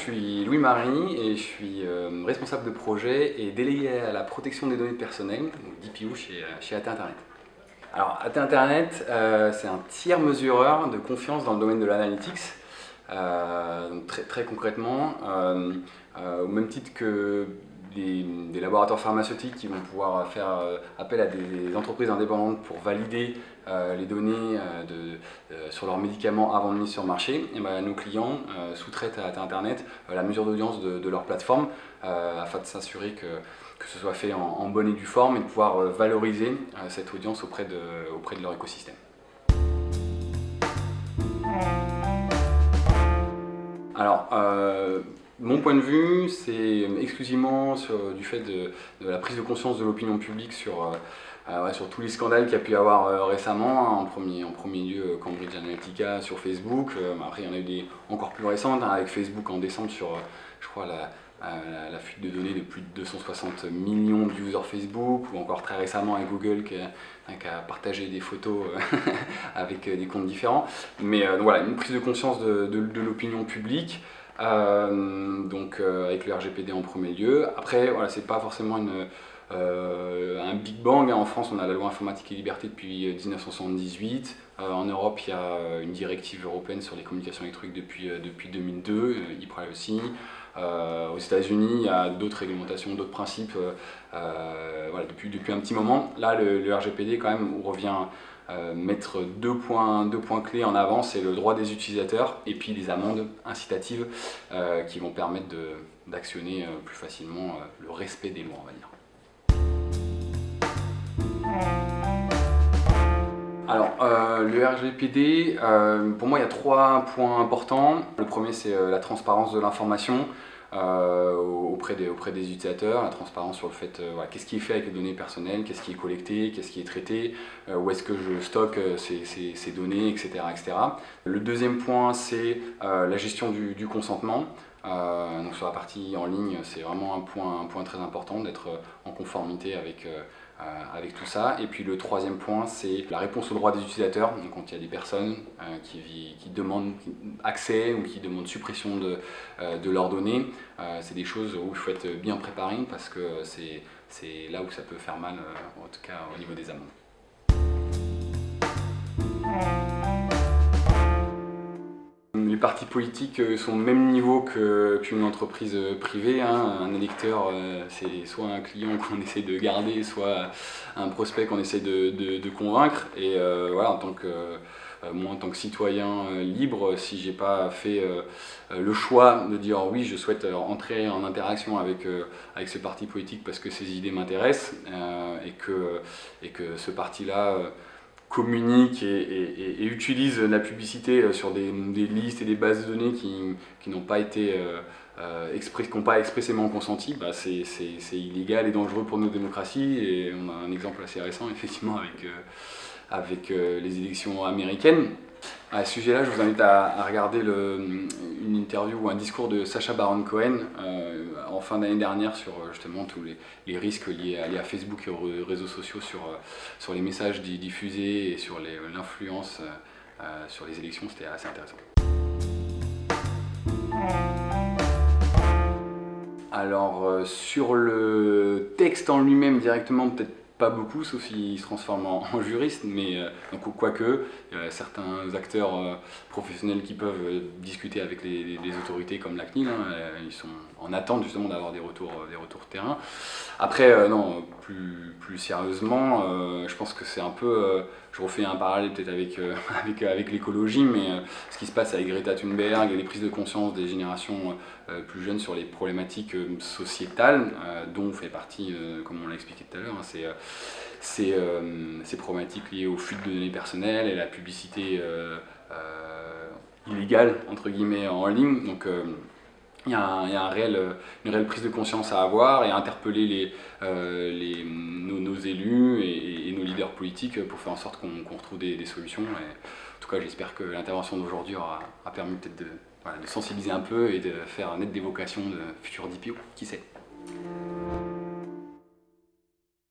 suis Louis-Marie et je suis responsable de projet et délégué à la protection des données personnelles, donc DPO chez AT Internet. Alors AT Internet, c'est un tiers mesureur de confiance dans le domaine de l'analytics. Donc très concrètement, au même titre que des laboratoires pharmaceutiques qui vont pouvoir faire appel à des entreprises indépendantes pour valider les données sur leurs médicaments avant de mise sur le marché, et ben, nos clients sous-traitent à Internet la mesure d'audience de leur plateforme afin de s'assurer que ce soit fait en bonne et due forme et de pouvoir valoriser cette audience auprès de leur écosystème. Alors, mon point de vue, c'est exclusivement du fait de la prise de conscience de l'opinion publique sur tous les scandales qu'il y a pu y avoir récemment. En premier lieu, Cambridge Analytica sur Facebook. Après, il y en a eu des encore plus récentes, avec Facebook en décembre sur, je crois, la fuite de données de plus de 260 millions de users Facebook, ou encore très récemment avec Google qui a partagé des photos avec des comptes différents. Mais donc voilà, une prise de conscience de l'opinion publique. Avec le RGPD en premier lieu. Après, voilà, c'est pas forcément un big bang. En France, on a la loi informatique et liberté depuis 1978. En Europe, il y a une directive européenne sur les communications électroniques depuis 2002, e-privacy. Aux États-Unis, il y a d'autres réglementations, d'autres principes depuis un petit moment. Là, le RGPD, quand même, revient mettre deux points clés en avant, c'est le droit des utilisateurs et puis les amendes incitatives qui vont permettre d'actionner plus facilement le respect des lois, on va dire. Alors, le RGPD, pour moi, il y a 3 points importants. Le premier, c'est la transparence de l'information auprès des utilisateurs, la transparence sur le fait qu'est-ce qui est fait avec les données personnelles, qu'est-ce qui est collecté, qu'est-ce qui est traité, où est-ce que je stocke ces données, etc., etc. Le deuxième point, c'est la gestion du consentement. Donc sur la partie en ligne, c'est vraiment un point très important d'être en conformité avec tout ça. Et puis le troisième point, c'est la réponse aux droits des utilisateurs. Donc quand il y a des personnes qui demandent accès ou qui demandent suppression de leurs données, c'est des choses où il faut être bien préparé parce que c'est là où ça peut faire mal, en tout cas au niveau des amendes. Les partis politiques sont au même niveau qu'une entreprise privée. Un électeur, c'est soit un client qu'on essaie de garder, soit un prospect qu'on essaie de convaincre. Et voilà, moi, en tant que citoyen libre, si j'ai pas fait le choix de dire oui, je souhaite entrer en interaction avec ce parti politique parce que ses idées m'intéressent et que ce parti-là communique et utilise la publicité sur des listes et des bases de données qui n'ont pas été qui n'ont pas expressément consenti, c'est illégal et dangereux pour nos démocraties. Et on a un exemple assez récent effectivement avec les élections américaines. À ce sujet-là, je vous invite à regarder une interview ou un discours de Sacha Baron Cohen en fin d'année dernière sur justement tous les risques liés à Facebook et aux réseaux sociaux sur les messages diffusés et sur l'influence sur les élections. C'était assez intéressant. Alors sur le texte en lui-même directement, peut-être pas beaucoup, sauf s'il se transforme en juriste, mais quoique, il y a certains acteurs professionnels qui peuvent discuter avec les autorités comme la CNIL, ils sont en attente justement d'avoir des retours terrain. Après, non, plus sérieusement, je pense que c'est un peu, je refais un parallèle peut-être avec l'écologie, mais ce qui se passe avec Greta Thunberg et les prises de conscience des générations plus jeunes sur les problématiques sociétales, dont fait partie, comme on l'a expliqué tout à l'heure, ces problématiques liées aux fuites de données personnelles et la publicité illégale, entre guillemets, en ligne. Donc, il y a une réelle prise de conscience à avoir et à interpeller nos élus et nos leaders politiques pour faire en sorte qu'on retrouve des solutions. Et en tout cas, j'espère que l'intervention d'aujourd'hui a permis peut-être de sensibiliser un peu et de faire naître des vocations de futurs DPO, qui sait.